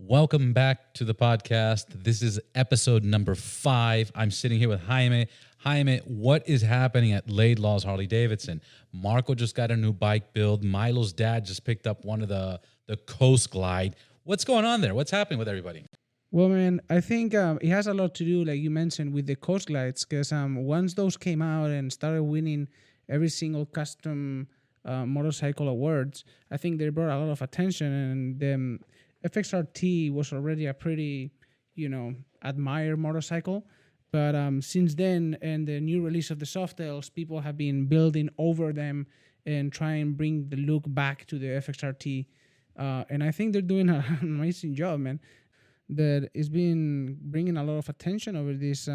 Welcome back to the podcast. This is episode number 5. I'm sitting here with Jaime. Jaime, what is happening at Laidlaw's Harley-Davidson? Marco just got a new bike build. Milo's dad just picked up one of the Coast Glide. What's going on there? What's happening with everybody? Well, man, I think it has a lot to do, like you mentioned, with the Coast Glides, because once those came out and started winning every single custom motorcycle awards, I think they brought a lot of attention, and the FXRT was already a pretty, admired motorcycle. But since then, and the new release of the Softails, people have been building over them and try and bring the look back to the FXRT. And I think they're doing an amazing job, man. That is been bringing a lot of attention over these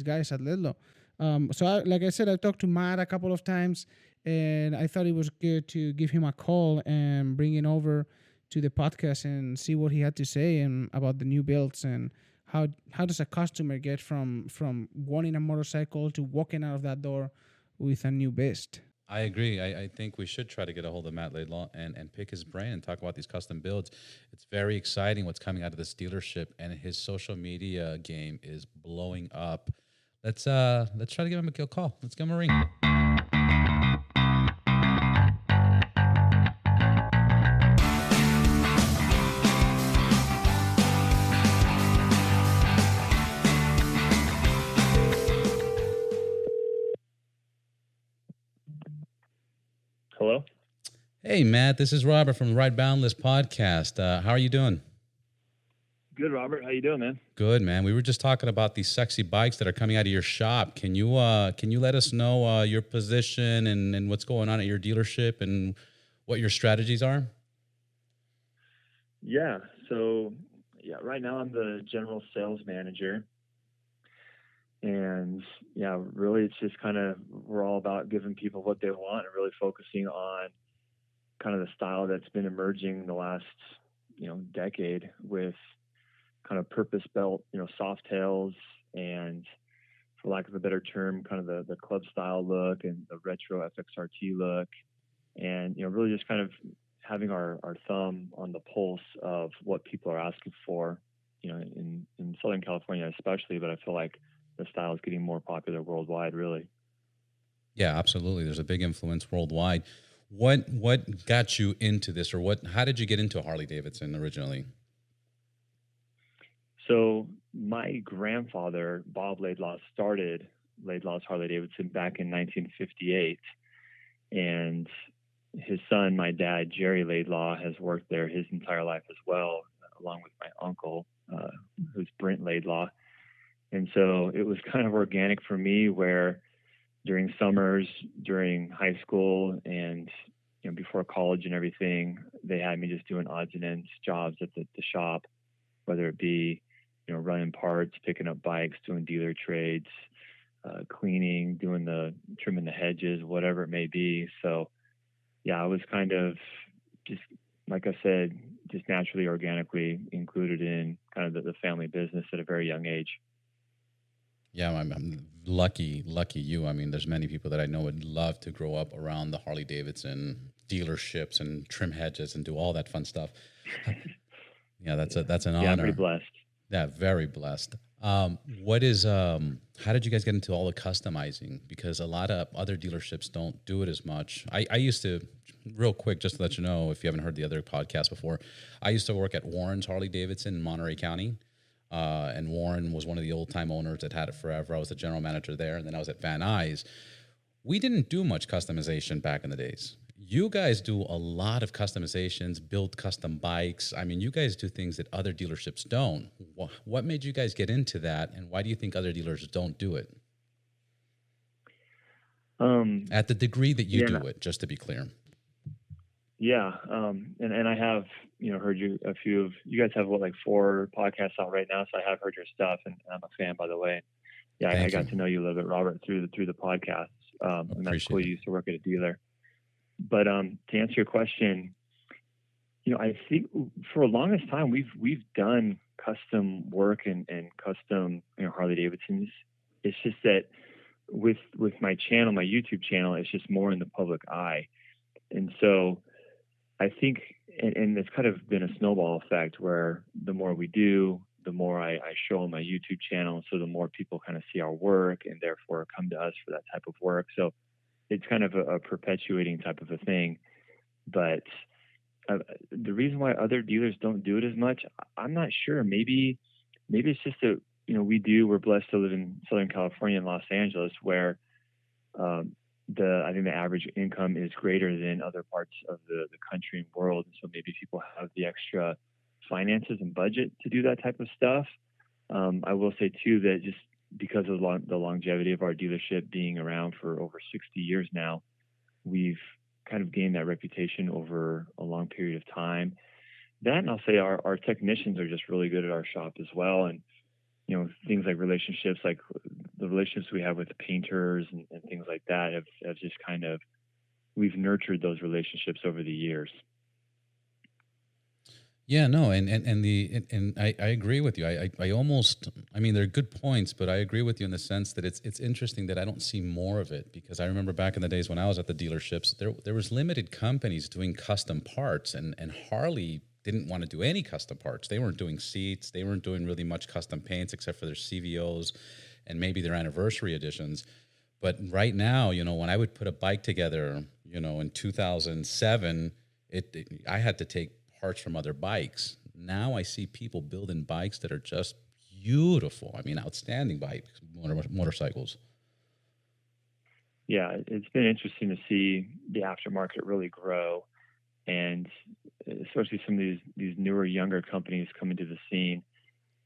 guys at Laidlaw. Like I said, I talked to Matt a couple of times, and I thought it was good to give him a call and bring it over to the podcast and see what he had to say and about the new builds and how does a customer get from wanting a motorcycle to walking out of that door with a new beast. I agree. I think we should try to get a hold of Matt Laidlaw and pick his brain and talk about these custom builds. It's very exciting what's coming out of this dealership, and his social media game is blowing up. Let's try to give him a call. Let's give him a ring. Hello? Hey, Matt, this is Robert from the Ride Boundless podcast. How are you doing? Good, Robert. How you doing, man? Good, man. We were just talking about these sexy bikes that are coming out of your shop. Can you let us know your position and what's going on at your dealership and what your strategies are? Yeah. So, right now I'm the general sales manager. And really it's just kind of, we're all about giving people what they want and really focusing on kind of the style that's been emerging the last, decade with kind of purpose-built, soft tails and, for lack of a better term, kind of the club style look and the retro FXRT look. And, really just kind of having our thumb on the pulse of what people are asking for, in Southern California especially, but I feel like the style is getting more popular worldwide, really. Yeah, absolutely. There's a big influence worldwide. What got you into this, or how did you get into Harley-Davidson originally? So my grandfather, Bob Laidlaw, started Laidlaw's Harley-Davidson back in 1958. And his son, my dad, Jerry Laidlaw, has worked there his entire life as well, along with my uncle, who's Brent Laidlaw. And so it was kind of organic for me where during summers, during high school and, before college and everything, they had me just doing odds and ends jobs at the shop, whether it be, running parts, picking up bikes, doing dealer trades, cleaning, trimming the hedges, whatever it may be. So I was kind of just, like I said, just naturally, organically included in kind of the family business at a very young age. Yeah, I'm lucky you. I mean, there's many people that I know would love to grow up around the Harley-Davidson dealerships and trim hedges and do all that fun stuff. Yeah, that's an honor. Yeah, I'm pretty blessed. Yeah, very blessed. How did you guys get into all the customizing? Because a lot of other dealerships don't do it as much. I used to, real quick, just to let you know, if you haven't heard the other podcast before, I used to work at Warren's Harley-Davidson in Monterey County. And Warren was one of the old-time owners that had it forever. I was the general manager there, and then I was at Van Nuys. We didn't do much customization back in the days. You guys do a lot of customizations, build custom bikes. I mean, you guys do things that other dealerships don't. What made you guys get into that, and why do you think other dealers don't do it? At the degree that you do it, just to be clear. Yeah. And I have, heard you you guys have 4 podcasts out right now. So I have heard your stuff and I'm a fan, by the way. Yeah. I got to know you a little bit, Robert, through the podcasts. And that's cool. You used to work at a dealer, but, to answer your question, I think for the longest time we've done custom work and custom, Harley-Davidsons. It's just that with my channel, my YouTube channel, it's just more in the public eye. And so I think, and it's kind of been a snowball effect where the more we do, the more I show on my YouTube channel. So the more people kind of see our work and therefore come to us for that type of work. So it's kind of a perpetuating type of a thing. But the reason why other dealers don't do it as much, I'm not sure. Maybe it's just that, we're blessed to live in Southern California and Los Angeles, where um, I think the average income is greater than other parts of the country and world. And so maybe people have the extra finances and budget to do that type of stuff. I will say too that just because of the longevity of our dealership being around for over 60 years now, we've kind of gained that reputation over a long period of time. That, and I'll say our technicians are just really good at our shop as well. And, things like relationships, like the relationships we have with the painters and things like that have just kind of, we've nurtured those relationships over the years. Yeah, no, and I agree with you. I mean, they're good points, but I agree with you in the sense that it's interesting that I don't see more of it, because I remember back in the days when I was at the dealerships, there was limited companies doing custom parts, and Harley didn't want to do any custom parts. They weren't doing seats, they weren't doing really much custom paints except for their CVOs and maybe their anniversary editions. But right now, when I would put a bike together, in 2007, I had to take parts from other bikes. Now I see people building bikes that are just beautiful. I mean, outstanding bikes, motorcycles. Yeah, it's been interesting to see the aftermarket really grow, and especially some of these newer, younger companies come into the scene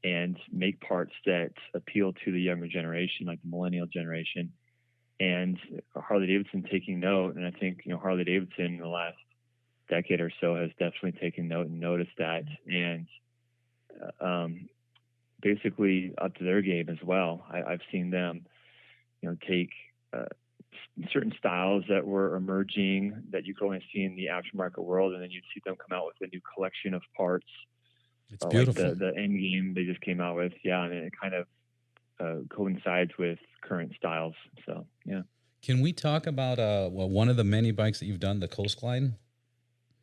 and make parts that appeal to the younger generation, like the millennial generation. And Harley-Davidson taking note, and I think Harley-Davidson in the last decade or so has definitely taken note and noticed that, and basically up to their game as well. I've seen them, take certain styles that were emerging that you could only see in the aftermarket world, and then you'd see them come out with a new collection of parts. It's Like beautiful. the end game they just came out with, yeah, and it kind of coincides with current styles. So yeah. Can we talk about one of the many bikes that you've done, the Coast Glide?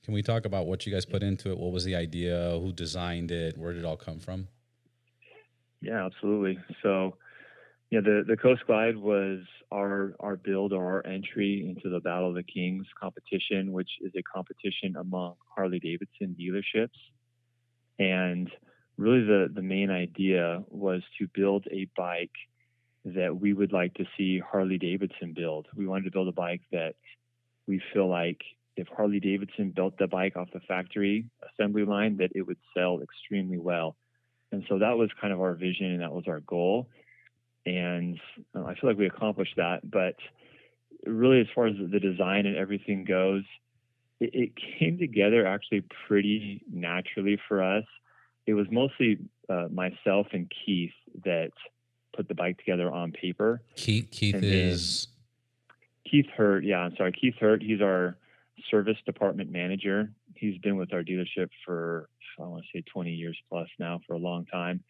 Can we talk about what you guys put into it? What was the idea? Who designed it? Where did it all come from? Yeah, absolutely. So, yeah, the Coast Glide was our build or our entry into the Battle of the Kings competition, which is a competition among Harley-Davidson dealerships. And really the main idea was to build a bike that we would like to see Harley-Davidson build. We wanted to build a bike that we feel like if Harley-Davidson built the bike off the factory assembly line, that it would sell extremely well. And so that was kind of our vision, and that was our goal. And I feel like we accomplished that. But really, as far as the design and everything goes, it came together actually pretty naturally for us. It was mostly myself and Keith that put the bike together on paper. Keith is Keith Hurt. Yeah, I'm sorry, Keith Hurt. He's our service department manager. He's been with our dealership for, I want to say 20 years plus now, for a long time.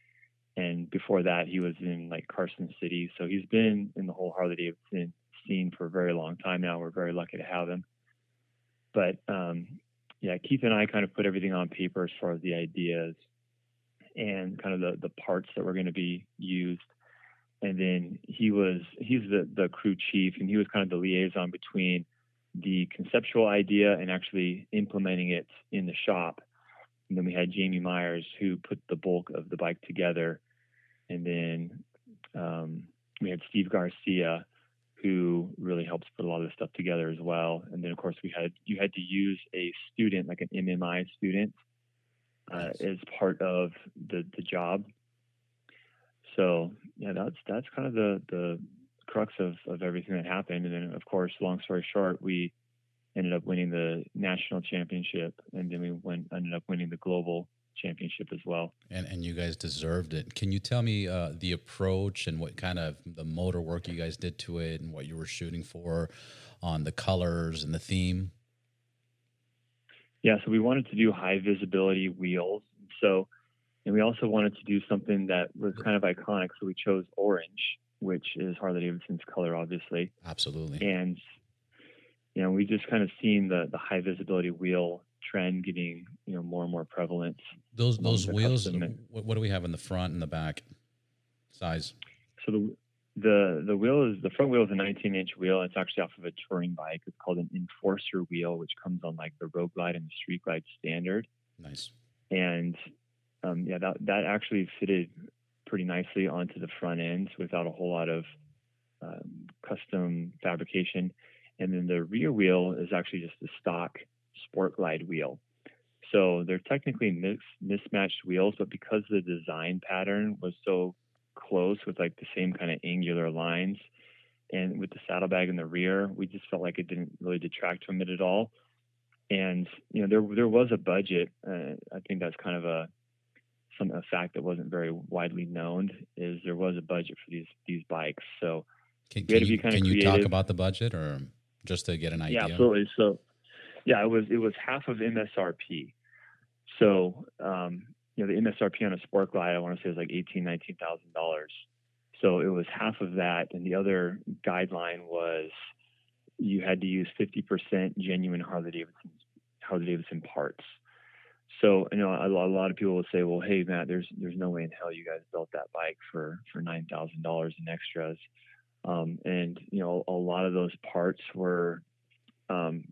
And before that, he was in like Carson City. So he's been in the whole Harley-Davidson scene for a very long time now. We're very lucky to have him. But yeah, Keith and I kind of put everything on paper as far as the ideas and kind of the parts that were going to be used. And then he's the crew chief, and he was kind of the liaison between the conceptual idea and actually implementing it in the shop. And then we had Jamie Myers, who put the bulk of the bike together. And then we had Steve Garcia, who really helps put a lot of this stuff together as well. And then, of course, you had to use a student, like an MMI student, as part of the job. So yeah, that's kind of the crux of everything that happened. And then, of course, long story short, we ended up winning the national championship, and then we ended up winning the global championship as well. And you guys deserved it. Can you tell me the approach and what kind of the motor work you guys did to it and what you were shooting for on the colors and the theme? Yeah, so we wanted to do high visibility wheels. And we also wanted to do something that was kind of iconic. So we chose orange, which is Harley-Davidson's color, obviously. Absolutely. And we just kind of seen the high visibility wheel trend getting, more and more prevalent among Those the wheels, custom. what do we have in the front and the back size? So the wheel is the front wheel is a 19-inch wheel. It's actually off of a touring bike. It's called an Enforcer wheel, which comes on like the Road Glide and the Street Glide standard. Nice. And that actually fitted pretty nicely onto the front end without a whole lot of custom fabrication. And then the rear wheel is actually just a stock Sport Glide wheel. So they're technically mismatched wheels, but because the design pattern was so close with like the same kind of angular lines and with the saddlebag in the rear, we just felt like it didn't really detract from it at all. And there was a budget. I think that's kind of a fact that wasn't very widely known, is there was a budget for these bikes. So Can we had to be kind of creative. you talk about the budget, or just to get an idea? Yeah, absolutely. So it was half of MSRP. So the MSRP on a Sport Glide, I want to say, was like $19,000. So it was half of that, and the other guideline was you had to use 50% genuine Harley-Davidson parts. So a lot of people will say, well, hey Matt, there's no way in hell you guys built that bike for $9,000 in extras. And a lot of those parts were,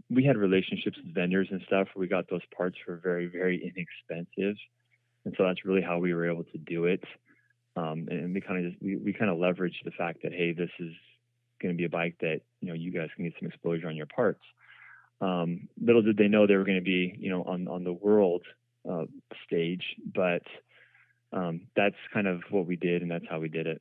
we had relationships with vendors and stuff where we got those parts for very, very inexpensive. And so that's really how we were able to do it. And we kind of leveraged the fact that, hey, this is going to be a bike that, you guys can get some exposure on your parts. Little did they know they were going to be, on the world stage, but that's kind of what we did, and that's how we did it.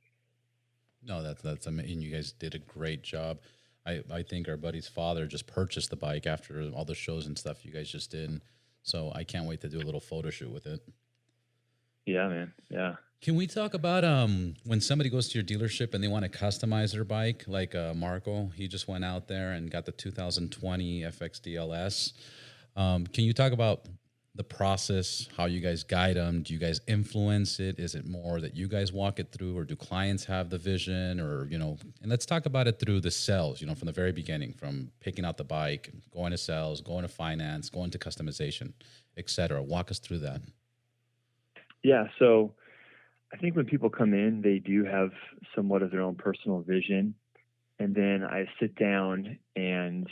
No, that's amazing. You guys did a great job. I think our buddy's father just purchased the bike after all the shows and stuff you guys just did. So I can't wait to do a little photo shoot with it. Yeah, man. Yeah. Can we talk about when somebody goes to your dealership and they want to customize their bike, like Marco? He just went out there and got the 2020 FXDLS. Can you talk about the process, how you guys guide them? Do you guys influence it? Is it more that you guys walk it through, or do clients have the vision? Or, and let's talk about it through the sales, from the very beginning, from picking out the bike, going to sales, going to finance, going to customization, et cetera. Walk us through that. Yeah. So I think when people come in, they do have somewhat of their own personal vision. And then I sit down and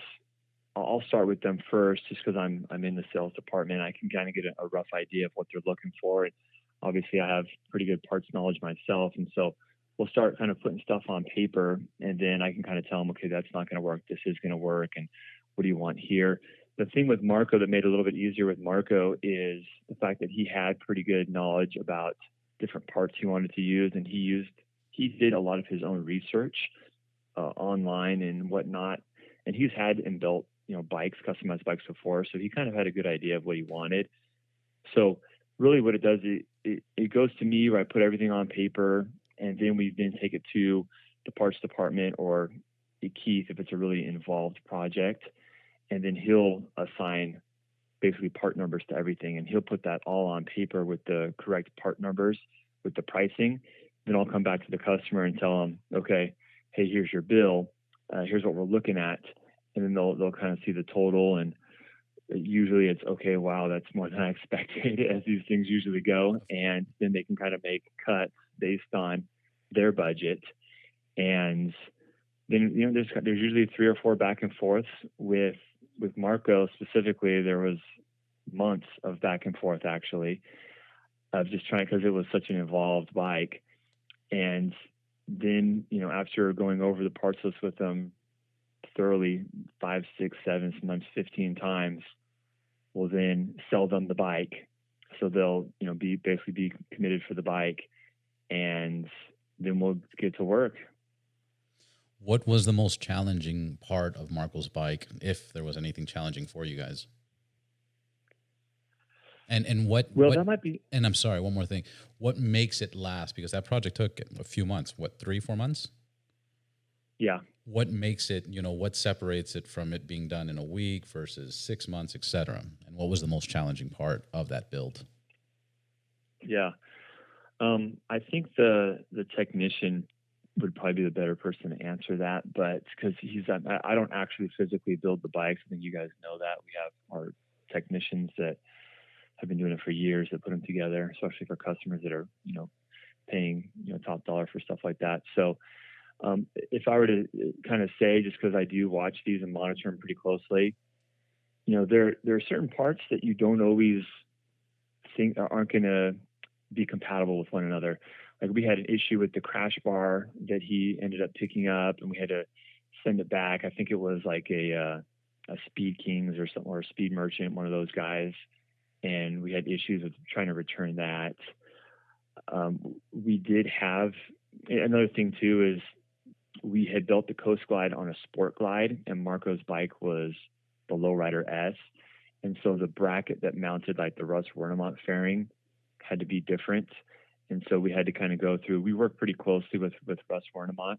I'll start with them first, just because I'm in the sales department. I can kind of get a rough idea of what they're looking for. And obviously I have pretty good parts knowledge myself. And so we'll start kind of putting stuff on paper, and then I can kind of tell them, okay, that's not going to work. This is going to work. And what do you want here? The thing with Marco that made it a little bit easier with Marco is the fact that he had pretty good knowledge about different parts he wanted to use. And he did a lot of his own research online and whatnot. And he's had and built, customized bikes before. So he kind of had a good idea of what he wanted. So really what it does, it goes to me where I put everything on paper, and then we take it to the parts department or Keith if it's a really involved project. And then he'll assign basically part numbers to everything. And he'll put that all on paper with the correct part numbers, with the pricing. Then I'll come back to the customer and tell them, okay, hey, here's your bill. Here's what we're looking at. And then they'll kind of see the total. And usually it's, okay, wow, that's more than I expected, as these things usually go. And then they can kind of make cuts based on their budget. And then, there's usually 3 or 4 back and forths with Marco specifically. There was months of back and forth, actually, of just trying, because it was such an involved bike. And then, after going over the parts list with them thoroughly 5, 6, 7, sometimes 15 times, we'll then sell them the bike. So they'll, be committed for the bike, and then we'll get to work. What was the most challenging part of Marco's bike, if there was anything challenging for you guys? And what? That might be. And I'm sorry, one more thing. What makes it last? Because that project took a few months. What, 3, 4 months? Yeah. What makes it? What separates it from it being done in a week versus 6 months, et cetera? And what was the most challenging part of that build? Yeah. I think the technician would probably be the better person to answer that, but because I don't actually physically build the bikes. I think you guys know that. We have our technicians that have been doing it for years that put them together, especially for customers that are, paying, top dollar for stuff like that. So if I were to kind of say, just because I do watch these and monitor them pretty closely, there are certain parts that you don't always think aren't going to be compatible with one another. Like we had an issue with the crash bar that he ended up picking up, and we had to send it back. I think it was like a Speed Kings or something, or a Speed Merchant, one of those guys, and we had issues with trying to return that. We did have another thing too is we had built the Coast Glide on a Sport Glide, and Marco's bike was the Lowrider S, and so the bracket that mounted like the Russ Wernemont fairing had to be different, and so we had to kind of go through. We worked pretty closely with Russ Wernemont.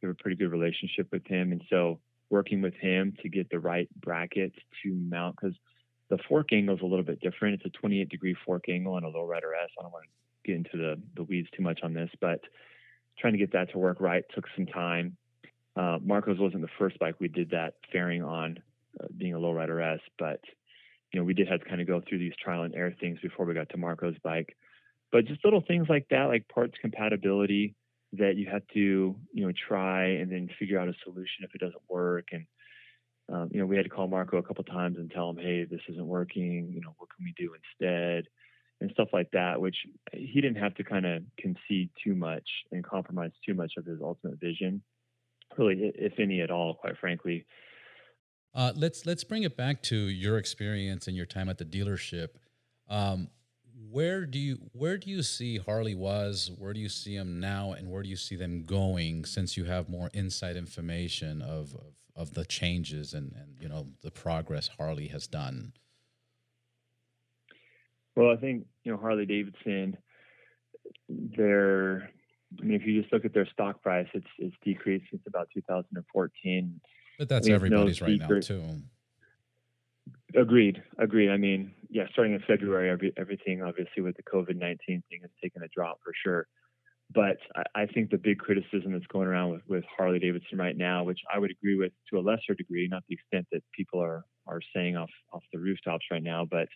We have a pretty good relationship with him, and so working with him to get the right bracket to mount, because the fork angle is a little bit different. It's a 28-degree fork angle on a Lowrider S. I don't want to get into the weeds too much on this, but trying to get that to work right took some time. Marco's wasn't the first bike we did that fairing on, being a Lowrider S, but we did have to kind of go through these trial and error things before we got to Marco's bike. But just little things like that, like parts compatibility, that you have to try and then figure out a solution if it doesn't work. And we had to call Marco a couple of times and tell him, hey, this isn't working, what can we do instead, and stuff like that, which he didn't have to kind of concede too much and compromise too much of his ultimate vision, really, if any at all, quite frankly. Let's bring it back to your experience and your time at the dealership. Where do you see Harley was? Where do you see them now, and where do you see them going? Since you have more inside information of the changes and the progress Harley has done. Well, I think Harley-Davidson, if you just look at their stock price, it's decreased since about 2014. But that's everybody's right now too. Agreed. I mean, starting in February, everything obviously with the COVID-19 thing has taken a drop for sure. But I think the big criticism that's going around with Harley-Davidson right now, which I would agree with to a lesser degree, not the extent that people are saying off the rooftops right now, but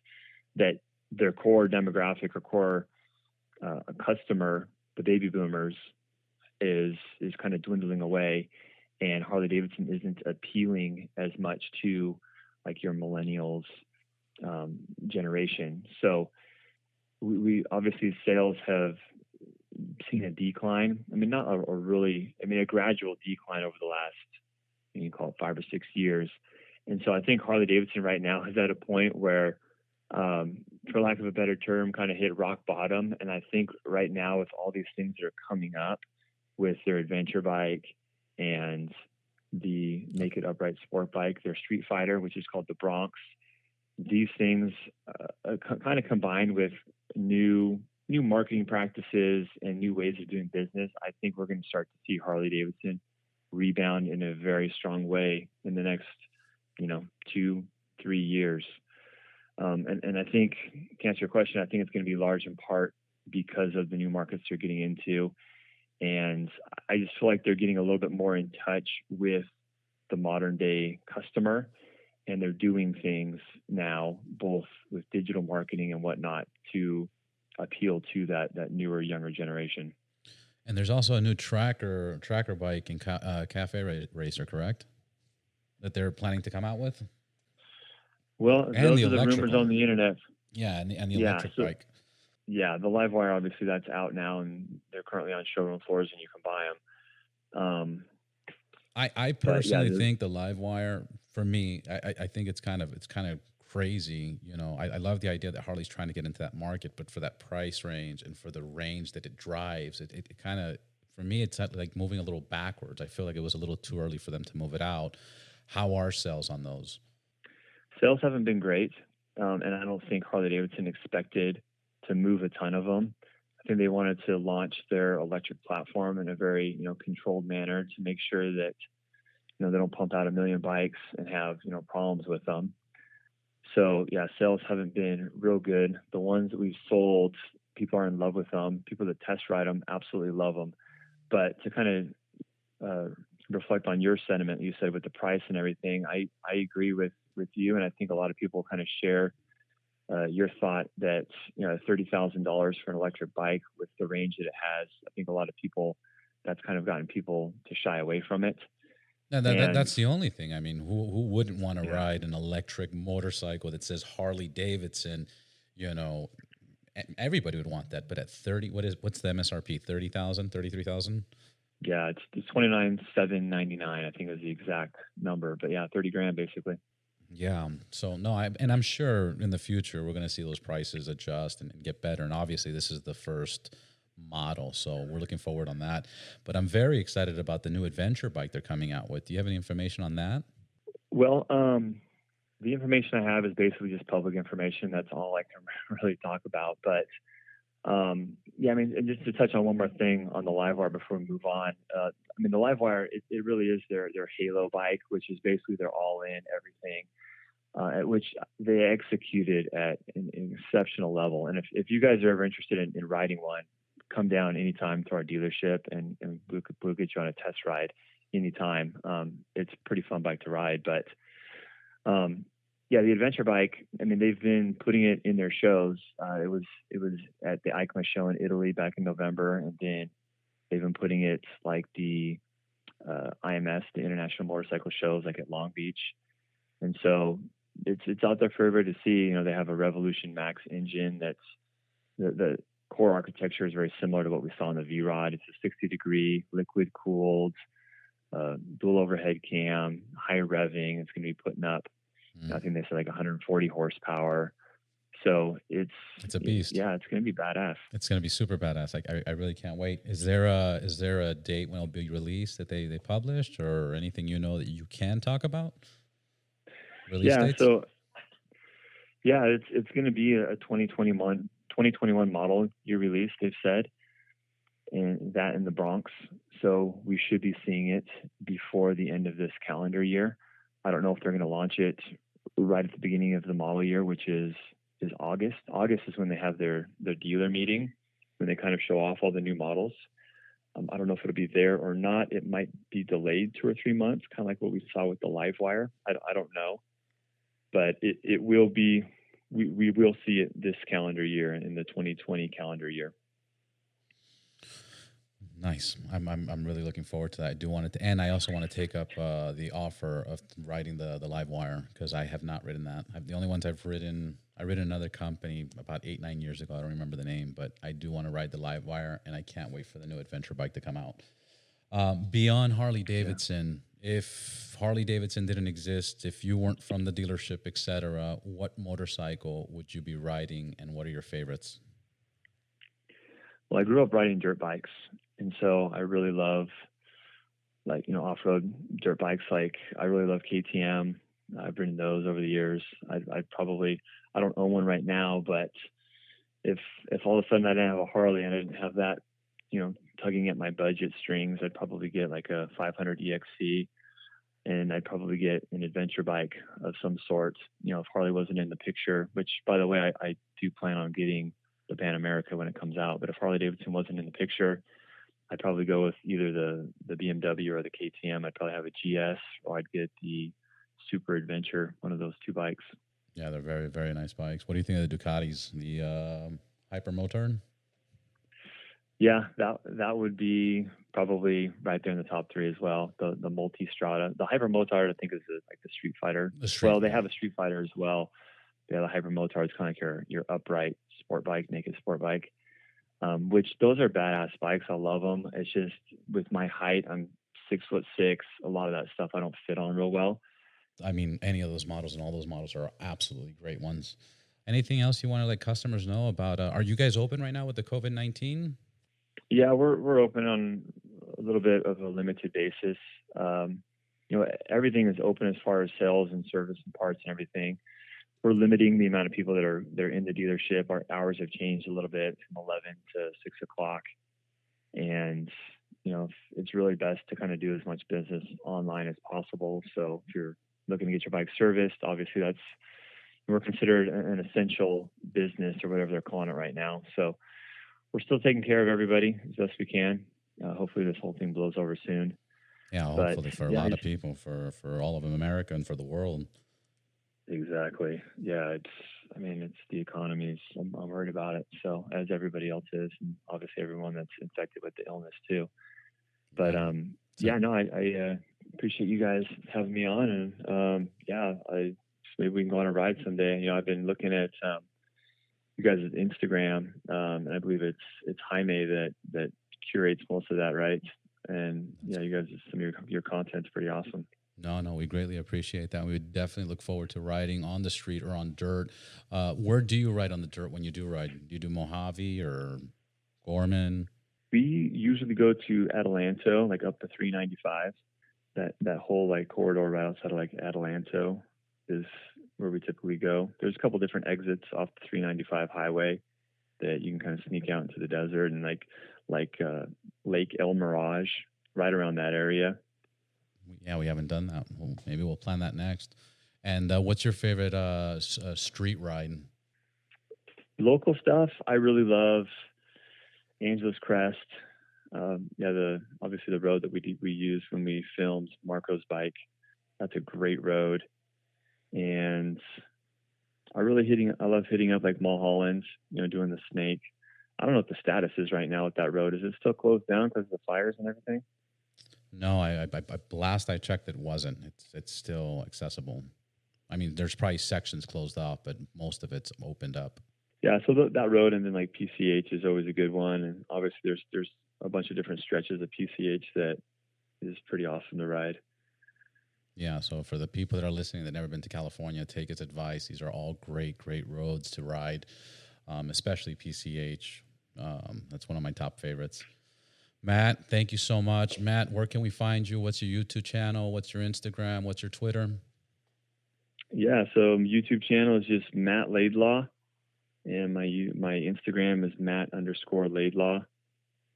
that their core demographic or core customer, the baby boomers, is kind of dwindling away, and Harley-Davidson isn't appealing as much to like your millennials generation. So we obviously sales have seen a decline. I mean, not a gradual decline over the last, you can call it 5 or 6 years. And so I think Harley-Davidson right now is at a point where, for lack of a better term, kind of hit rock bottom. And I think right now with all these things that are coming up with their adventure bike and the naked upright sport bike, their street fighter, which is called the Bronx, these things kind of combined with new marketing practices and new ways of doing business, I think we're going to start to see Harley-Davidson rebound in a very strong way in the next, 2-3 years. And I think, to answer your question, I think it's going to be large in part because of the new markets they're getting into. And I just feel like they're getting a little bit more in touch with the modern day customer, and they're doing things now, both with digital marketing and whatnot, to appeal to that newer, younger generation. And there's also a new tracker bike and cafe racer, correct? That they're planning to come out with. Well, and those are the rumors on the internet. Yeah, and the electric bike. Yeah, the Livewire, obviously, that's out now, and they're currently on showroom floors, and you can buy them. I personally think the Livewire, for me, I think it's kind of crazy. I love the idea that Harley's trying to get into that market, but for that price range and for the range that it drives, it kind of, for me, it's like moving a little backwards. I feel like it was a little too early for them to move it out. How are sales on those? Sales haven't been great, and I don't think Harley-Davidson expected to move a ton of them. I think they wanted to launch their electric platform in a very, controlled manner to make sure that, they don't pump out 1 million bikes and have, problems with them. So yeah, sales haven't been real good. The ones that we've sold, people are in love with them. People that test ride them absolutely love them. But to kind of reflect on your sentiment, you said with the price and everything, I agree with you, and I think a lot of people kind of share your thought that $30,000 for an electric bike with the range that it has. I think a lot of people, that's kind of gotten people to shy away from it. No, that's the only thing. I mean, who wouldn't want to Yeah. ride an electric motorcycle that says Harley-Davidson? You know, everybody would want that. But at 30, what's the MSRP? 30,000, 33,000? Yeah, it's 29,799. I think is the exact number. But yeah, 30 grand basically. Yeah. So no, I'm sure in the future we're going to see those prices adjust and get better. And obviously, this is the first model, so we're looking forward on that. But I'm very excited about the new adventure bike they're coming out with. Do you have any information on that? Well, the information I have is basically just public information. That's all I can really talk about. But yeah, I mean, and just to touch on one more thing on the Livewire before we move on. I mean, the Livewire, it really is their Halo bike, which is basically their all-in everything, at which they executed at an exceptional level. And if you guys are ever interested in riding one, come down anytime to our dealership, and we'll get you on a test ride anytime. It's a pretty fun bike to ride. But yeah, the adventure bike, I mean, they've been putting it in their shows. It was at the EICMA show in Italy back in November, and then they've been putting it like the IMS, the International Motorcycle Shows, like at Long Beach. And so it's out there for everybody to see. You know, they have a Revolution Max engine that's the core architecture is very similar to what we saw in the V-Rod. It's a 60-degree liquid cooled, dual overhead cam, high revving. It's going to be putting up, I think they said like 140 horsepower. So it's a beast. Yeah, it's going to be badass. It's going to be super badass. Like I really can't wait. Is there a date when it'll be released that they published, or anything that you can talk about? Release dates? So yeah, it's going to be a 2021 model year release, they've said, and that in the Bronx. So we should be seeing it before the end of this calendar year. I don't know if they're going to launch it right at the beginning of the model year, which is August. August is when they have their dealer meeting, when they kind of show off all the new models. I don't know if it'll be there or not. It might be delayed 2 or 3 months, kind of like what we saw with the Livewire. I don't know, but it will be. We will see it this calendar year, in the 2020 calendar year. Nice. I'm really looking forward to that. I do want to, and I also want to take up the offer of riding the Livewire, because I have not ridden that. The only ones I've ridden, I ridden another company about 8-9 years ago. I don't remember the name, but I do want to ride the Livewire, and I can't wait for the new adventure bike to come out. Beyond Harley-Davidson, if Harley-Davidson didn't exist, if you weren't from the dealership, etc., what motorcycle would you be riding, and what are your favorites? Well, I grew up riding dirt bikes, and so I really love, like, off-road dirt bikes. Like, I really love KTM. I've ridden those over the years. I don't own one right now, but if all of a sudden I didn't have a Harley and I didn't have that, tugging at my budget strings, I'd probably get like a 500 EXC, and I'd probably get an adventure bike of some sort. If Harley wasn't in the picture, which, by the way, I do plan on getting the Pan America when it comes out. But if Harley-Davidson wasn't in the picture, I'd probably go with either the BMW or the KTM. I'd probably have a GS, or I'd get the Super Adventure, one of those two bikes. Yeah, they're very, very nice bikes. What do you think of the Ducatis, the Hypermotard? Yeah, that would be probably right there in the top 3 as well. The Multistrada, the Hypermotard, I think is like the Street Fighter. They have a Street Fighter as well. Yeah, the Hypermotard is kind of like your upright sport bike, naked sport bike. Which those are badass bikes. I love them. It's just with my height, I'm 6'6". A lot of that stuff I don't fit on real well. I mean, any of those models and all those models are absolutely great ones. Anything else you want to let customers know about? Are you guys open right now with the COVID-19? Yeah, we're open on a little bit of a limited basis. Everything is open as far as sales and service and parts and everything. We're limiting the amount of people that are in the dealership. Our hours have changed a little bit from 11 to 6 o'clock. And, it's really best to kind of do as much business online as possible. So if you're looking to get your bike serviced, obviously we're considered an essential business, or whatever they're calling it right now. So we're still taking care of everybody as best we can. Hopefully this whole thing blows over soon. Yeah, hopefully for a lot of people, for all of America and for the world. Exactly. Yeah, it's the economies. I'm worried about it. So as everybody else is, and obviously everyone that's infected with the illness too. But Yeah. So yeah, no, I appreciate you guys having me on, and yeah, maybe we can go on a ride someday. I've been looking at you guys' Instagram, and I believe it's Jaime that curates most of that, right? And yeah, you guys, some of your content's pretty awesome. no, we greatly appreciate that. We would definitely look forward to riding on the street or on dirt. Where do you ride on the dirt when you do ride? Do you do Mojave or Gorman? We usually go to Adelanto, like up to 395. That whole like corridor right outside of like Adelanto is where we typically go. There's a couple different exits off the 395 highway that you can kind of sneak out into the desert, and like Lake El Mirage, right around that area. Yeah, we haven't done that. Well, maybe we'll plan that next. And what's your favorite street ride? Local stuff, I really love Angeles Crest. Yeah, obviously the road that we used when we filmed Marco's bike. That's a great road, and I love hitting up like Mulholland. Doing the Snake. I don't know what the status is right now with that road. Is it still closed down because of the fires and everything? No, I checked. It wasn't. It's still accessible. I mean, there's probably sections closed off, but most of it's opened up. Yeah, so that road, and then like PCH is always a good one, and obviously there's a bunch of different stretches of PCH that is pretty awesome to ride. Yeah, so for the people that are listening that never been to California, take his advice. These are all great roads to ride, especially PCH. That's one of my top favorites. Matt, thank you so much. Matt, where can we find you? What's your YouTube channel? What's your Instagram? What's your Twitter? Yeah, so YouTube channel is just Matt Laidlaw, and my Instagram is Matt_Laidlaw.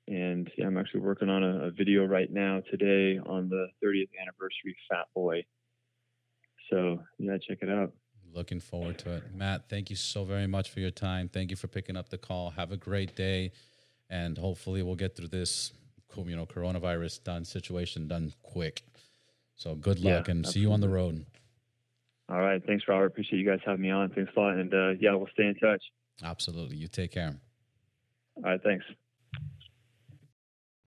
And yeah, I'm actually working on a video right now today on the 30th anniversary Fat Boy. So yeah, check it out. Looking forward to it. Matt, thank you so very much for your time. Thank you for picking up the call. Have a great day. And hopefully we'll get through this, coronavirus situation done quick. So good luck, and absolutely. See you on the road. All right. Thanks, Robert. Appreciate you guys having me on. Thanks a lot. And yeah, we'll stay in touch. Absolutely. You take care. All right. Thanks.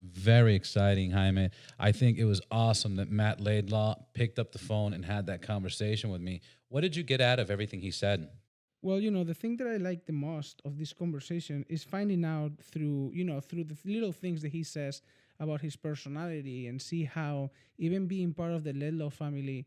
Very exciting, Jaime. I think it was awesome that Matt Laidlaw picked up the phone and had that conversation with me. What did you get out of everything he said? Well, the thing that I like the most of this conversation is finding out through the little things that he says about his personality, and see how, even being part of the Laidlaw family,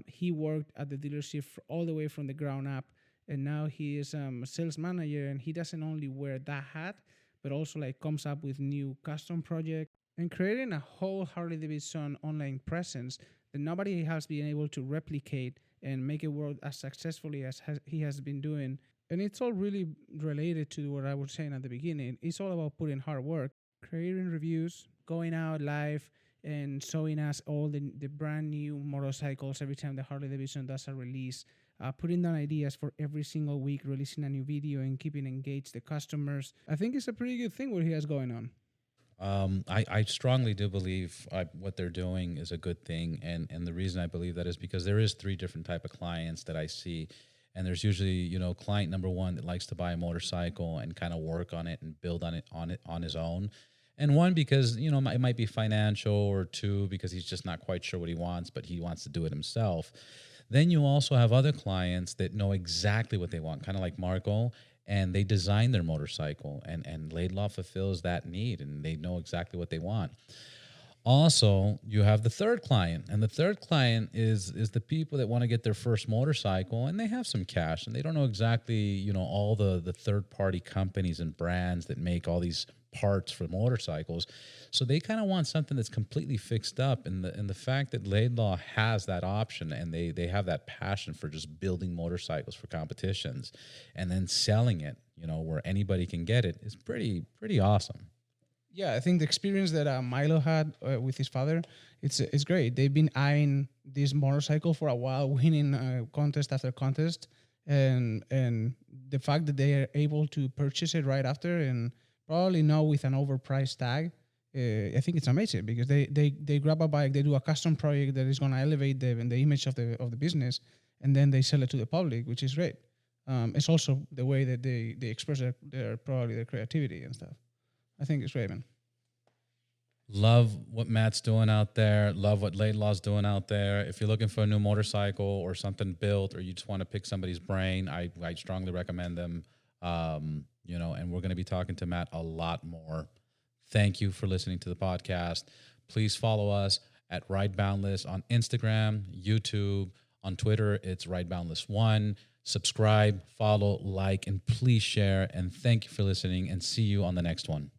he worked at the dealership all the way from the ground up, and now he is a sales manager, and he doesn't only wear that hat, but also like comes up with new custom projects and creating a whole Harley-Davidson online presence that nobody has been able to replicate and make it work as successfully as he has been doing. And it's all really related to what I was saying at the beginning. It's all about putting hard work, creating reviews, going out live, and showing us all the brand new motorcycles every time the Harley-Davidson does a release, putting down ideas for every single week, releasing a new video, and keeping engaged the customers. I think it's a pretty good thing what he has going on. I strongly do believe what they're doing is a good thing, and the reason I believe that is because there is 3 different type of clients that I see, and there's usually client number 1 that likes to buy a motorcycle and kind of work on it and build on it on his own, and 1 because it might be financial, or 2 because he's just not quite sure what he wants, but he wants to do it himself. Then you also have other clients that know exactly what they want, kind of like Marco, and they design their motorcycle, and Laidlaw fulfills that need, and they know exactly what they want. Also, you have the third client, and the third client is the people that want to get their first motorcycle, and they have some cash, and they don't know exactly, all the third-party companies and brands that make all these parts for motorcycles. So they kind of want something that's completely fixed up, and the fact that Laidlaw has that option, and they have that passion for just building motorcycles for competitions and then selling it, where anybody can get it, is pretty awesome. Yeah, I think the experience that Milo had with his father, it's great. They've been eyeing this motorcycle for a while, winning contest after contest, and the fact that they are able to purchase it right after, and probably not with an overpriced tag, I think it's amazing, because they grab a bike, they do a custom project that is going to elevate the image of the business, and then they sell it to the public, which is great. It's also the way that they express their probably their creativity and stuff. I think it's great, man. Love what Matt's doing out there. Love what Laidlaw's doing out there. If you're looking for a new motorcycle or something built, or you just want to pick somebody's brain, I strongly recommend them. And we're going to be talking to Matt a lot more. Thank you for listening to the podcast. Please follow us at Ride Boundless on Instagram, YouTube, on Twitter. It's Ride Boundless1. Subscribe, follow, like, and please share. And thank you for listening, and see you on the next one.